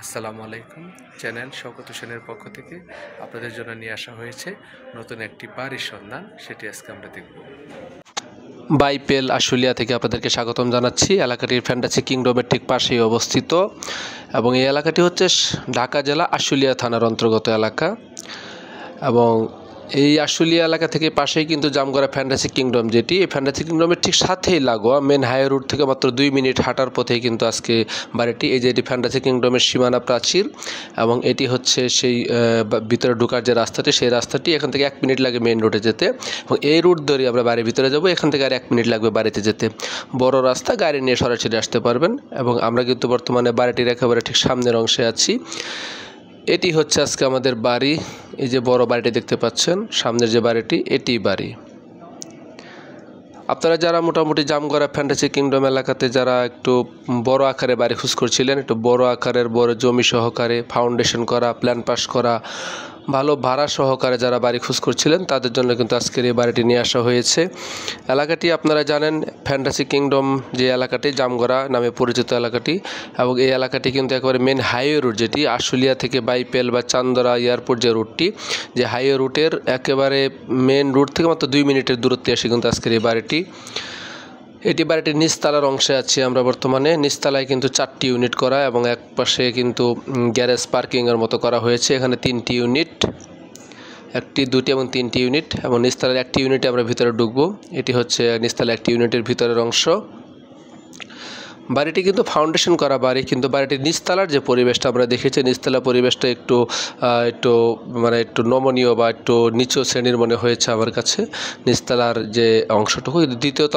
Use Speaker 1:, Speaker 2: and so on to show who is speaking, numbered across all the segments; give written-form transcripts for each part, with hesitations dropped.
Speaker 1: আসসালামু আলাইকুম। চ্যানেল শওকত হোসেনের পক্ষ থেকে আপনাদের জন্য নিয়ে আসা হয়েছে নতুন একটি বাড়ির সন্ধান, সেটি আজকে আমরা দেখব। বাইপেল আশুলিয়া থেকে আপনাদেরকে স্বাগতম জানাচ্ছি। এলাকাটির ফ্যান্টাসি কিংডমের ঠিক পাশেই অবস্থিত এবং এই এলাকাটি হচ্ছে ঢাকা জেলা আশুলিয়া থানার অন্তর্গত এলাকা এবং এই আশুলিয়া এলাকা থেকে পাশেই কিন্তু জামগড়া ফ্যান্টাসি কিংডম, যেটি এই ফ্যান্টাসি কিংডমের ঠিক সাথেই লাগোয়া মেন হাইওয়ে রুট থেকে মাত্র 2 মিনিট হাঁটার পথেই কিন্তু আজকে বাড়িটি। এই যে এটি ফ্যান্টাসি কিংডমের সীমানা প্রাচীর এবং এটি হচ্ছে সেই ভিতরে ঢোকার যে রাস্তাটি, সেই রাস্তাটি এখান থেকে 1 মিনিট লাগে মেন রোডে যেতে এবং এই রুট ধরে আমরা বাড়ির ভিতরে যাব। এখান থেকে আর 1 মিনিট লাগবে বাড়িতে যেতে। বড় রাস্তা, গাড়ি নিয়ে সরাসরি আসতে পারবেন এবং আমরা কিন্তু বর্তমানে বাড়িটির একেবারে ঠিক সামনের অংশে আছি। এটি হচ্ছে আজকে আমাদের বাড়ি। এই যে বড় বাড়িটি দেখতে পাচ্ছেন, সামনের যে বাড়িটি, এটি বাড়ি। আপনারা যারা মোটামুটি জামগড়া ফ্যান্টাসি কিংডম এলাকাতে যারা একটু বড় আকারে বাড়ি খোঁজ করছিলেন, একটু বড় আকারের বড় জমি সহকারে ফাউন্ডেশন করা, প্ল্যান পাস করা, ভালো ভাড়া সহকারে যারা বাড়ি খোঁজ করছিলেন, তাদের জন্য কিন্তু আজকের এই বাড়িটি নিয়ে আসা হয়েছে। এলাকাটি আপনারা জানেন, ফ্যান্টাসি কিংডম যে এলাকাটি, জামগড়া নামে পরিচিত এলাকাটি, এবং এই এলাকাটি কিন্তু একেবারে মেন হাইওয়ে রুট, যেটি আশুলিয়া থেকে বাইপেল বা চান্দরা এয়ারপোর্ট যে রুটটি, যে হাইওয়ে রুটের একেবারে মেন রুট থেকে মাত্র 2 মিনিটের দূরত্বে এসে কিন্তু আজকের এই বাড়িটি। এটি বাড়িটির নিচতলার অংশে আছি আমরা বর্তমানে। নিচতলায় কিন্তু 4টি ইউনিট করা এবং এক পাশে কিন্তু গ্যারেজ পার্কিংয়ের মতো করা হয়েছে। এখানে 3টি ইউনিট, 1টি 2টি এবং 3টি ইউনিট, এবং নিচতলার 1টি ইউনিটে আমরা ভিতরে ঢুকবো। এটি হচ্ছে নিচতলার 1টি ইউনিটের ভিতরের অংশ। বাড়িটি কিন্তু ফাউন্ডেশন করা বাড়ি, কিন্তু বাড়িটির নিচতলার যে পরিবেশটা আমরা দেখেছি, নিচতলার পরিবেশটা একটু নমনীয় বা একটু নিচু শ্রেণীর মনে হয়েছে আমার কাছে নিচতলার যে অংশটুকু। তৃতীয়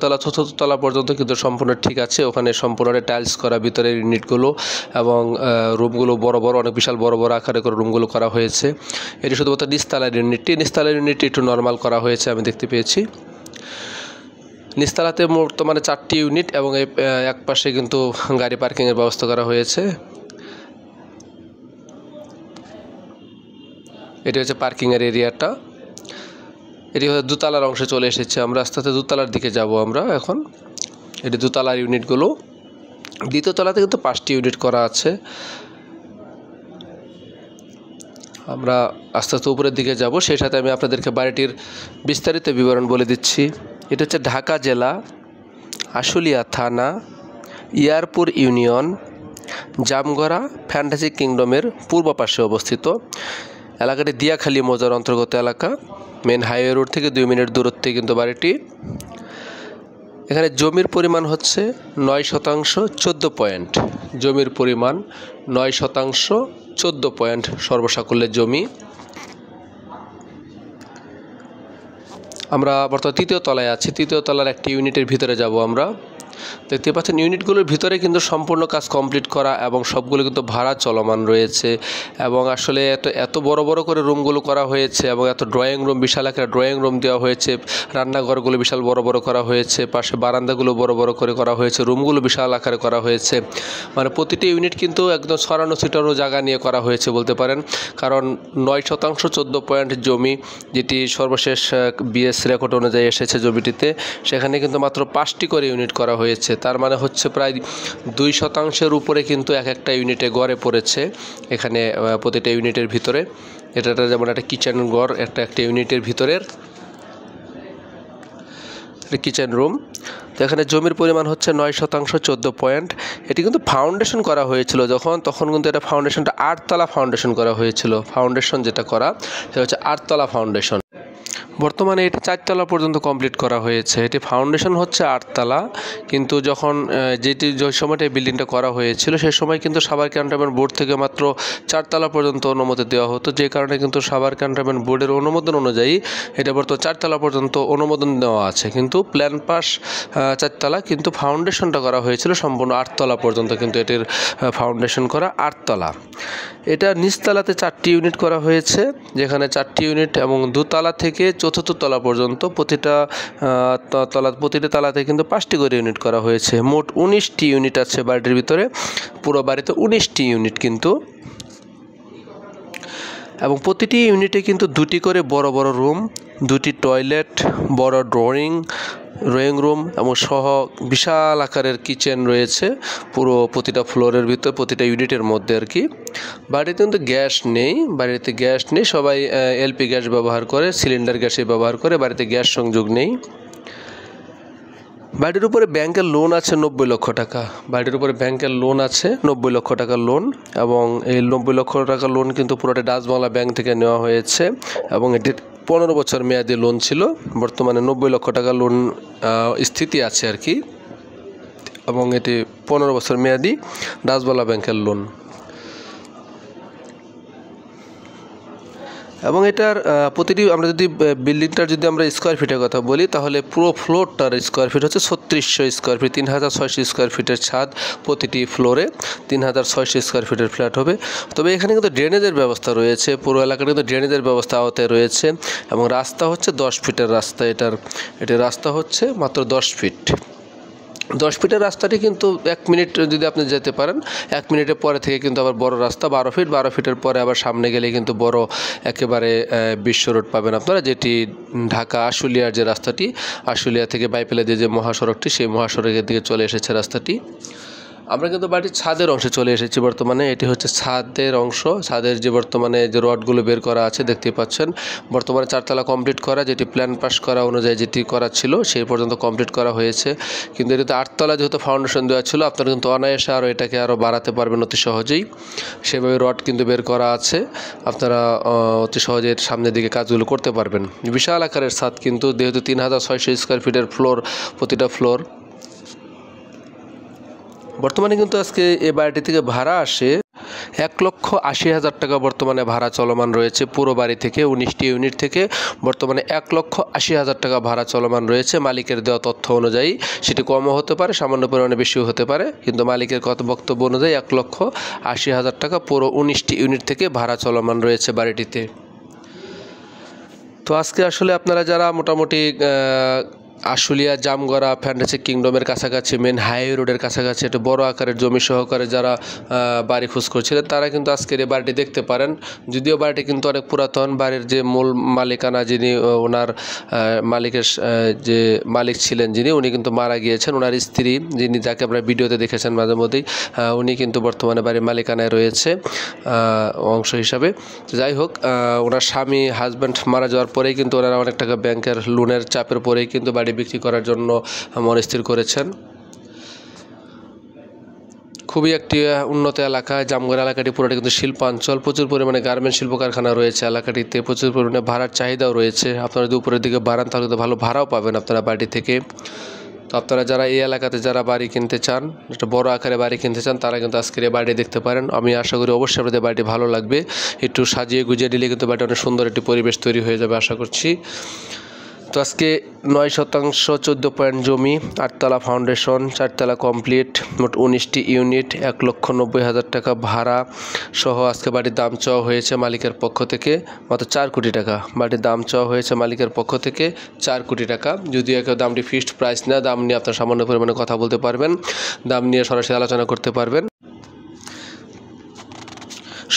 Speaker 1: তলা, চতুর্থ তলা পর্যন্ত কিন্তু সম্পূর্ণ ঠিক আছে। ওখানে সম্পূর্ণ টাইলস করা ভিতরের ইউনিটগুলো এবং রুমগুলো বড় বড়, অনেক বিশাল বড় বড় আকারে করে রুমগুলো করা হয়েছে। এটি শুধুমাত্র নিচতলার ইউনিটটি একটু নর্মাল করা হয়েছে আমি দেখতে পেয়েছি। নিচতলাতে বর্তমানে 4টি ইউনিট এবং এক পাশে কিন্তু গাড়ি পার্কিংয়ের ব্যবস্থা করা হয়েছে। এটি হচ্ছে পার্কিংয়ের এরিয়াটা। এটি হচ্ছে দোতলার অংশে চলে এসেছে আমরা। আস্তে আস্তে দোতলার দিকে যাব আমরা এখন। এটি দোতলার ইউনিটগুলো। দ্বিতীয় তলাতে কিন্তু 5টি ইউনিট করা আছে। আমরা আস্তে আস্তে উপরের দিকে যাব, সেই সাথে আমি আপনাদেরকে বাড়িটির বিস্তারিত বিবরণ বলে দিচ্ছি। এটা হচ্ছে ঢাকা জেলা আশুলিয়া থানা, ইয়ারপুর ইউনিয়ন, জামগড়া ফ্যান্টাসি কিংডমের পূর্ব পাশে অবস্থিত। এলাকাটি দিয়াখালী মৌজার অন্তর্গত এলাকা। মেন হাইওয়ে রোড থেকে 2 মিনিট দূরত্বে কিন্তু বাড়িটি। এখানে জমির পরিমাণ হচ্ছে 9 শতাংশ 14 পয়েন্ট। জমির পরিমাণ 9 শতাংশ 14 পয়েন্ট সর্বসাকুল্যের জমি। আমরা বর্তমানে 3য় তলায় আছি। 3য় তলার 1টি ইউনিটের ভিতরে যাব আমরা। দেখতে পাচ্ছেন ইউনিটগুলোর ভিতরে কিন্তু সম্পূর্ণ কাজ কমপ্লিট করা এবং সবগুলো কিন্তু ভাড়া চলমান রয়েছে এবং আসলে এত বড় বড় করে রুমগুলো করা হয়েছে এবং এত ড্রয়িং রুম, বিশাল আকারে ড্রয়িং রুম দেওয়া হয়েছে। রান্নাঘরগুলো বিশাল বড় বড় করা হয়েছে, পাশে বারান্দাগুলো বড় বড় করে করা হয়েছে, রুমগুলো বিশাল আকারে করা হয়েছে। মানে প্রতিটি ইউনিট কিন্তু একদম ছড়ানো ছিটানো জায়গা নিয়ে করা হয়েছে বলতে পারেন, কারণ 9 শতাংশ 14 পয়েন্ট জমি, যেটি সর্বশেষ বিএস রেকর্ড অনুযায়ী এসেছে জমিটিতে, সেখানে কিন্তু মাত্র 5টি করে ইউনিট করা হয়েছে। তার মানে হচ্ছে প্রায় 2 শতাংশের উপরে কিন্তু একটা ইউনিটে গড়ে পড়েছে এখানে প্রতিটা ইউনিটের ভিতরে। এটা যেমন একটা কিচেন ঘর, একটা ইউনিটের ভিতরের কিচেন রুম। তো এখানে জমির পরিমাণ হচ্ছে 9 শতাংশ 14 পয়েন্ট। এটি কিন্তু ফাউন্ডেশন করা হয়েছিল তখন কিন্তু এটা ফাউন্ডেশনটা 8 তলা ফাউন্ডেশন করা হয়েছিল। ফাউন্ডেশন যেটা করা সেটা হচ্ছে 8 তলা ফাউন্ডেশন। বর্তমানে এটি 4 তলা পর্যন্ত কমপ্লিট করা হয়েছে। এটি ফাউন্ডেশন হচ্ছে 8 তলা, কিন্তু যখন যে সময়টা বিল্ডিংটা করা হয়েছিল সেই সময় কিন্তু সাভার ক্যান্টনমেন্ট বোর্ড থেকে মাত্র 4 তলা পর্যন্ত অনুমতি দেওয়া হতো, যে কারণে কিন্তু সাভার ক্যান্টনমেন্ট বোর্ডের অনুমোদন অনুযায়ী এটা বর্তমানে 4 তলা পর্যন্ত অনুমোদন দেওয়া আছে। কিন্তু প্ল্যান পাস 4 তলা, কিন্তু ফাউন্ডেশনটা করা হয়েছিল সম্পূর্ণ 8 তলা পর্যন্ত, কিন্তু এটির ফাউন্ডেশন করা 8 তলা। এটা নিচতলাতে 4টি ইউনিট করা হয়েছে, যেখানে 4টি ইউনিট এবং দোতলা থেকে 4র্থ তলা পর্যন্ত প্রতিটা তালাতে কিন্তু 5টি করে ইউনিট করা হয়েছে। মোট 19টি ইউনিট আছে বাড়িটির ভিতরে। পুরো বাড়িতে 19টি ইউনিট কিন্তু, এবং প্রতিটি ইউনিটে কিন্তু 2টি করে বড় বড় রুম, 2টি টয়লেট, বড় ড্রয়িং ড্রয়িং রুম এবং সহ বিশাল আকারের কিচেন রয়েছে পুরো প্রতিটা ফ্লোরের ভিতর, প্রতিটা ইউনিটের মধ্যে আর কি। বাড়িতে কিন্তু গ্যাস নেই, বাড়িতে গ্যাস নেই, সবাই এলপি গ্যাস ব্যবহার করে, সিলিন্ডার গ্যাসে ব্যবহার করে, বাড়িতে গ্যাস সংযোগ নেই। বাড়ির উপরে ব্যাংকের লোন আছে 90 লক্ষ টাকা, বাড়ির উপরে ব্যাংকের লোন আছে 90 লক্ষ টাকার লোন, এবং এই 90 লক্ষ টাকার লোন কিন্তু পুরোটা ডাচ বাংলা ব্যাংক থেকে নেওয়া হয়েছে এবং এটির 15 বছর মেয়াদি লোন ছিল। বর্তমানে 90 লক্ষ টাকা লোন স্থিতি আছে আর কি, এবং এটি 15 বছর মেয়াদি ডাচ বাংলা ব্যাংকের লোন। এবং এটার প্রতিটি আমরা যদি বিল্ডিংটার যদি আমরা স্কোয়ার ফিটের কথা বলি, তাহলে পুরো ফ্লোরটার স্কোয়ার ফিট হচ্ছে 3600 স্কোয়ার ফিট, 3600 স্কোয়ার ফিটের ছাদ, প্রতিটি ফ্লোরে 3600 স্কোয়ার ফিটের ফ্ল্যাট হবে। তবে এখানে কিন্তু ড্রেনেজের ব্যবস্থা রয়েছে, পুরো এলাকাটা কিন্তু ড্রেনেজের ব্যবস্থা আওতায় রয়েছে, এবং রাস্তা হচ্ছে 10 ফিটের রাস্তা। এটার রাস্তা হচ্ছে মাত্র 10 ফিট। 10 ফিটের রাস্তাটি কিন্তু 1 মিনিট যদি আপনি যেতে পারেন, 1 মিনিটের পরে থেকে কিন্তু আবার বড় রাস্তা 12 ফিট, 12 ফিটের পরে আবার সামনে গেলে কিন্তু বড় একেবারে বিশ্ব রোড পাবেন আপনারা, যেটি ঢাকা আশুলিয়ার যে রাস্তাটি, আশুলিয়া থেকে বাইপেলা দিয়ে যে মহাসড়কটি, সেই মহাসড়কের দিকে চলে এসেছে রাস্তাটি। আমরা কিন্তু বাড়ির ছাদের অংশে চলে এসেছি বর্তমানে। এটি হচ্ছে ছাদের অংশ, ছাদের যে বর্তমানে যে রডগুলো বের করা আছে দেখতে পাচ্ছেন। বর্তমানে 4 তলা কমপ্লিট করা, যেটি প্ল্যান পাস করা অনুযায়ী যেটি করা ছিল সেই পর্যন্ত কমপ্লিট করা হয়েছে। কিন্তু এটিতে 8 তলা যেহেতু ফাউন্ডেশন দেওয়া ছিল, আপনারা কিন্তু অনায়াসে আরও এটাকে আরও বাড়াতে পারবেন অতি সহজেই। সেভাবে রড কিন্তু বের করা আছে, আপনারা অতি সহজে সামনের দিকে কাজগুলো করতে পারবেন। বিশাল আকারের ছাদ কিন্তু, যেহেতু 3600 স্কোয়ার ফিটের ফ্লোর, প্রতিটা ফ্লোর। বর্তমানে কিন্তু আজকে এই বাড়িটি থেকে ভাড়া আসে 1,80,000 টাকা বর্তমানে ভাড়া চলমান রয়েছে পুরো বাড়ি থেকে, 19টি ইউনিট থেকে বর্তমানে 1,80,000 টাকা ভাড়া চলমান রয়েছে মালিকের দেওয়া তথ্য অনুযায়ী। সেটি কমও হতে পারে, সামান্য পরিমাণে বেশিও হতে পারে, কিন্তু মালিকের কত বক্তব্য অনুযায়ী 1,80,000 টাকা পুরো 19টি ইউনিট থেকে ভাড়া চলমান রয়েছে বাড়িটিতে। তো আজকে আসলে আপনারা যারা মোটামুটি আশুলিয়া জামগড়া ফ্যান্টাসি কিংডমের কাছাকাছি, মেন হাইওয়ে রোডের কাছাকাছি একটা বড় আকারের জমি সহকারে যারা বাড়ি খোঁজ করছিলেন, তারা কিন্তু আজকের এই বাড়িটি দেখতে পারেন। যদিও বাড়িটি কিন্তু অনেক পুরাতন, বাড়ির যে মূল মালিকানা যিনি, ওনার মালিকের যে মালিক ছিলেন যিনি, উনি কিন্তু মারা গিয়েছেন। ওনার স্ত্রী যিনি, যাকে আপনারা ভিডিওতে দেখেছেন মাঝে মধ্যেই, উনি কিন্তু বর্তমানে বাড়ির মালিকানায় রয়েছে অংশ হিসাবে। যাই হোক, ওনার স্বামী হাজব্যান্ড মারা যাওয়ার পরেই কিন্তু ওনারা অনেক টাকা ব্যাংকের লোনের চাপের পরেই কিন্তু বাড়ি বিক্রি করার জন্য মনস্থির করেছেন। খুবই একটি উন্নত এলাকা জামগড়া এলাকাটি, পুরোটা কিন্তু শিল্পাঞ্চল, প্রচুর পরিমাণে গার্মেন্টস শিল্প কারখানা রয়েছে এলাকাটিতে, প্রচুর পরিমাণে ভাড়ার চাহিদাও রয়েছে। আপনারা যদি উপরের দিকে বাড়ান তাহলে তো ভালো ভাড়াও পাবেন আপনারা বাড়ি থেকে। তো আপনারা যারা এই এলাকাতে যারা বাড়ি কিনতে চান, একটা বড় আকারে বাড়ি কিনতে চান, তারা কিন্তু আজকের এই বাড়ি দেখতে পারেন। আমি আশা করি অবশ্যই আপনাদের বাড়িটি ভালো লাগবে। একটু সাজিয়ে গুজিয়ে দিলে কিন্তু বাড়িটা অনেক সুন্দর একটি পরিবেশ তৈরি হয়ে যাবে আশা করছি। তো আজকে 9 শতাংশ 14 পয়েন্ট জমি, 8 তলা ফাউন্ডেশন, 4 তলা কমপ্লিট, মোট 19টি ইউনিট, 1,90,000 টাকা ভাড়া সহ আজকে বাড়ির দাম চাওয়া হয়েছে মালিকের পক্ষ থেকে মাত্র 4 কোটি টাকা। বাড়ির দাম চাওয়া হয়েছে মালিকের পক্ষ থেকে 4 কোটি টাকা। যদিও কেউ দামটি ফিক্সড প্রাইস না, দাম নিয়ে আপনার সামান্য পরিমাণে কথা বলতে পারবেন, দাম নিয়ে সরাসরি আলোচনা করতে পারবেন।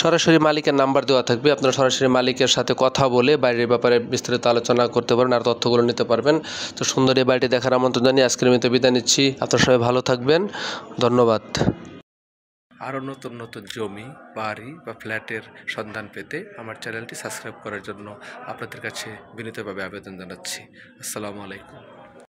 Speaker 1: সরাসরি মালিকের নাম্বার দেওয়া থাকবে, আপনারা সরাসরি মালিকের সাথে কথা বলে বাড়ির ব্যাপারে বিস্তারিত আলোচনা করতে পারবেন আর তথ্যগুলো নিতে পারবেন। তো সুন্দর এই বাড়িটি দেখার আমন্ত্রণ জানিয়ে আজকের মতো বিদায় নিচ্ছি। আপনারা সবাই ভালো থাকবেন, ধন্যবাদ। আরও নতুন নতুন জমি, বাড়ি বা ফ্ল্যাটের সন্ধান পেতে আমার চ্যানেলটি সাবস্ক্রাইব করার জন্য আপনাদের কাছে বিনীতভাবে আবেদন জানাচ্ছি। আসসালামু আলাইকুম।